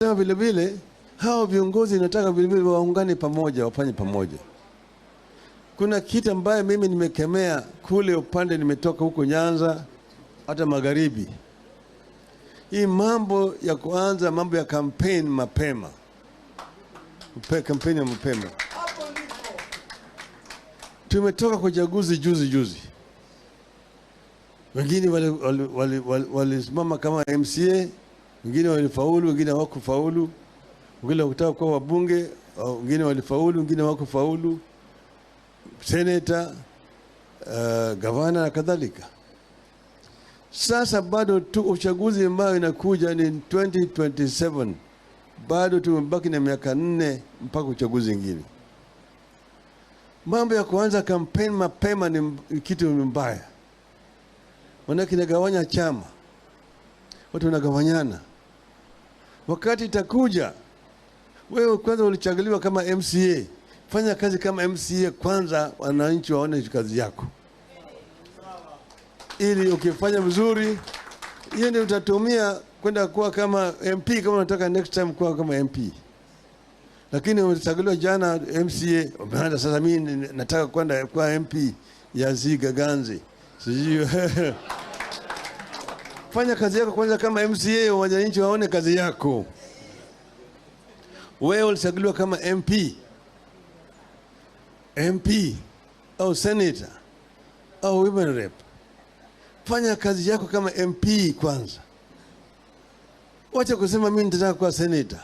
vile vile hao viongozi nataka vile vile waungane pamoja, wafanye pamoja. Kuna kitu ambaye mimi nimekemea kule upande nimetoka huko Nyanza hata magharibi. Hii mambo ya kuanza mambo ya campaign mapema. Campaign ya mapema. Tumetoka kwa uchaguzi juzi. Wengine walisimama kama MCA, wengine walifaulu, wengine hawakufaulu. Wengine wakutaka kuwa wabunge, wengine walifaulu, wengine hawakufaulu. Senator, gavana na kadhalika. Sasa bado tu uchaguzi ambao inakuja ni 2027. Bado tumebaki na miaka 4 mpaka uchaguzi mwingine. Mambo ya kuanza campaign mapema ni kitu mbaya. Wanaki nagawanya chama. Watu wanagawanyana. Wakati itakuja, wewe kwanza ulichaguliwa kama MCA. Fanya kazi kama MCA kwanza, wananchi waone kazi yako. Ili ukifanya vizuri, hiyo ndio utatumia kwenda kuwa kama MP kama unataka next time kuwa kama MP. Lakini ulichaguliwa jana MCA, umeanza sasa mimi nataka kwenda kuwa MP ya Ziga Ganze. Sijui. Fanya kazi yako kwanza kama MCA, wananchi waone kazi yako. Wewe ulichaguliwa kama MP au senator au women rep. Fanya kazi yako kama MP kwanza. Wacha kusema mimi nataka kuwa senator,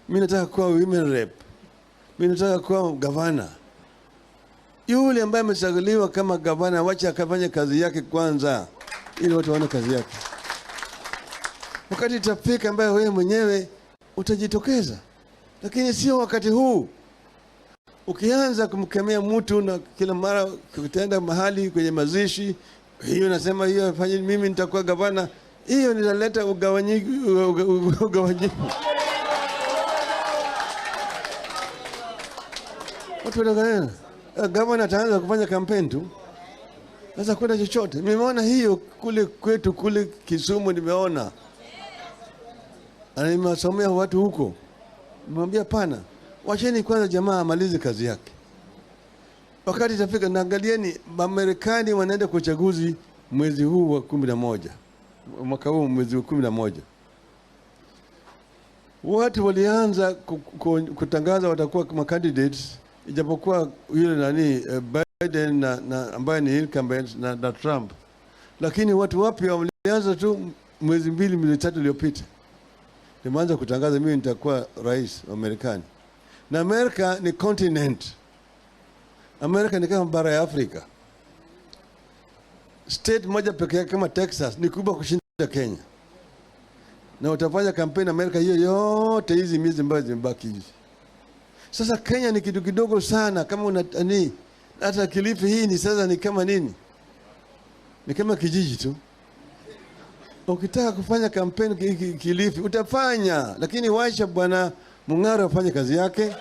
mimi nataka kuwa women rep, mimi nataka kuwa gavana. Yule ambaye amechaguliwa kama gavana, wacha akafanye kazi yake kwanza ili watu waone kazi yake. Wakati itafika ambaye wewe mwenyewe utajitokeza. Lakini sio wakati huu. Ukianza kumkemea mtu na kila mara kutenda mahali kwenye mazishi, hiyo nasema hiyo afanye mimi nitakuwa gavana, hiyo nitaleta ugawanyiko. Watu wanagana. Gavana ataanza kufanya kampeni tu. Sasa kwenda chochote. Nimeona hiyo kule kwetu kule Kisumu nimeona. Nimewasomea watu huko. Nimwambia pana, wacheni kwanza jamaa amalize kazi yake. Wakati itafika naangalieni Marekani wanaenda kwa uchaguzi mwezi huu wa 11. Mwaka huu mwezi wa 11. Watu walianza kutangaza watakuwa kama candidates, ijapokuwa yule Biden na ambaye ni incumbent na Trump. Lakini watu wapya walianza tu mwezi 2-3 iliyopita. Nimeanza kutangaza mimi nitakuwa rais wa Marekani. Na Amerika ni continent. Amerika ni kama bara ya Afrika. State moja pekee kama Texas ni kubwa kushinda Kenya. Na utafanya kampeni Amerika hiyo yote hizi miezi ambazo zimebaki hivi. Sasa Kenya ni kitu kidogo sana kama hata Kilifi hii ni sasa ni kama nini? Ni kama kijiji tu. Ukitaka kufanya kampeni Kilifi utafanya, lakini wacha bwana Mung'aro afanye kazi yake.